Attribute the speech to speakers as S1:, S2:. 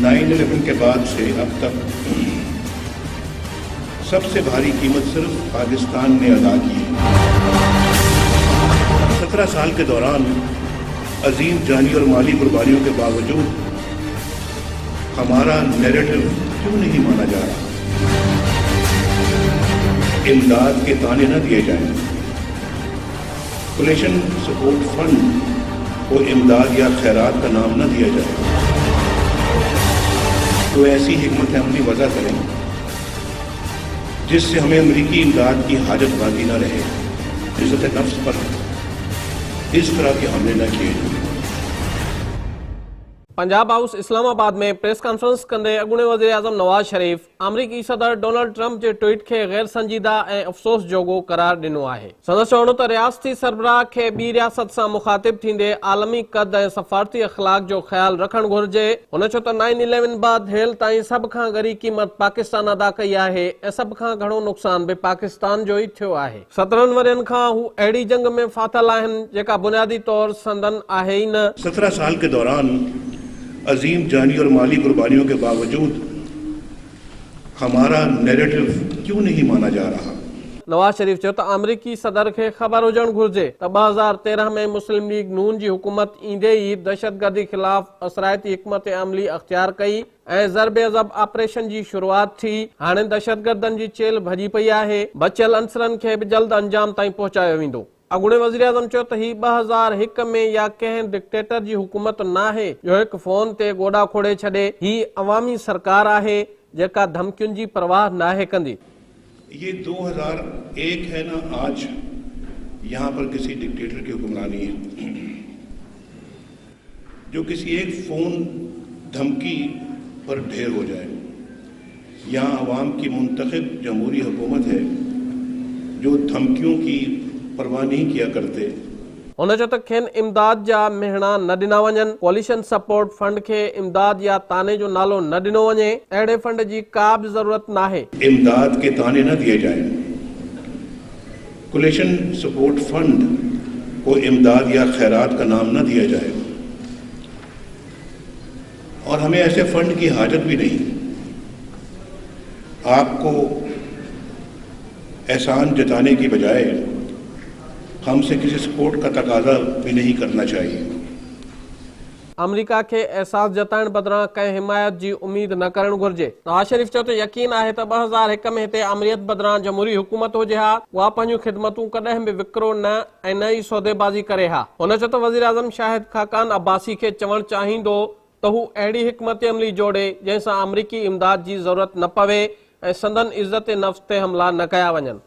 S1: 9/11 के बाद से अब तक सबसे भारी कीमत सिर्फ पाकिस्तान ने अदा की है। 17 साल के दौरान अजीम जानी और माली कुर्बानियों के बावजूद हमारा नैरेटिव क्यों नहीं माना जा रहा? इमदाद के ताने न दिए जाएं, कोलेशन सपोर्ट फंड को इमदाद या खैरात का नाम न दिया जाए, तो ऐसी हिकमत अमली वज़ा करें जिससे हमें अमरीकी इमदाद की हाजत बाकी न रहे। इज़्ज़त नफ्स पर इस तरह के हमले न किए जाएं।
S2: पंजाब हाउस इस्लामाबाद में प्रेस कॉन्फ्रेंस कंदे अॻूणे वज़ीर आज़म नवाज़ शरीफ़ अमरीकी सदर डोनाल्ड ट्रंप जे ट्वीट खे गैर संजीदा ऐं अफ़सोस जोॻो करार ॾिनो आहे। संदसि चवणो त रियासती सरबराह खे ॿी रियासत सां मुखातिब थींदे आलमी क़द ऐं सफ़ारती अख़लाक जो ख़्यालु रखणु घुरिजे। हुन चयो त 9/11 बाद हेल ताईं सभ खां ॻरी क़ीमत पाकिस्तान अदा कई आहे ऐं सभ खां घणो नुक़सान बि पाकिस्तान जो ई थियो आहे। 17 वरियनि खां हू अहिड़ी जंग में फाथल आहिनि जेका बुनियादी तौर संदन आहे ई न।
S1: 17 साल के दौरान अजीम जानी और माली कुर्बानियों के बावजूद हमारा नैरेटिव क्यों नहीं माना जा रहा?
S2: नवाज शरीफ चयो त अमरीकी सदर खे ख़बर हुजणु घुरिजे त 2013 में मुस्लिम लीग नून जी हुकूमत ईंदे ई दहशतगर्दी ख़िलाफ़ असराइती हिकमत अमली अख़्तियार कई ऐं ज़रबे अज़ब ऑपरेशन जी शुरूआत थी। हाणे दहशतगर्दनि जी चेल भॼी पई आहे। बचियल अंसरनि खे बि जल्द अंजाम ताईं पहुचायो वेंदो। अॻूणे वज़ीर आज़म चयो त ही 2001 में या कंहिं डिक्टेटर जी हुकूमत नाहे जो हिकु फ़ोन ते गोॾा खोड़े छॾे। ही अवामी सरकार आहे जेका धमकियुनि जी परवाह नाहे कंदी।
S1: ये 2001 है ना, आज यहाँ पर किसी डिक्टेटर की हुक्मरानी है जो किसी एक फोन धमकी पर ढेर हो जाए। यहाँ अवाम की मुंतखब जमहूरी हुकूमत है जो धमकियों की परवाह नहीं किया करते।
S2: हुन चयो त खेनि इमदाद जा मेहणा न ॾिना वञनि, कोलिशन सपोर्ट फंड खे इमदाद या ताने जो नालो न ॾिनो वञे। अहिड़े फंड जी का बि ज़रूरत नाहे।
S1: इमदाद के ताने न दिए जाएं, कोलिशन सपोर्ट फंड को इमदाद या खैरात का नाम न दिया जाए और हमें ऐसे फंड की हाजत भी नहीं। आपको एहसान जताने की बजाय हमसे किसी सपोर्ट का तकाजा भी नहीं करना चाहिए।
S2: अमरीका के एहसास जताइण बदिरां कंहिं हिमायत जी उम्मीद न करणु घुरिजे। नवाज शरीफ चयो त यकीन आहे त 2001 में हिते अमरीयत बदिरां जमहूरी हुकूमत हुजे हा, उहा पंहिंजूं ख़िदमतूं कॾहिं बि विकिरो न ऐं न ई सौदेबाज़ी करे हा। हुन चयो त वज़ीर आज़म शाहिद खाकान अब्बासी खे चवणु चाहींदो त हू अहिड़ी हिकमत अमली जोड़े जंहिंसां अमरीकी इमदाद जी ज़रूरत न पवे ऐं संदन इज़्ज़त नफ़्स ते हमला न कया वञनि।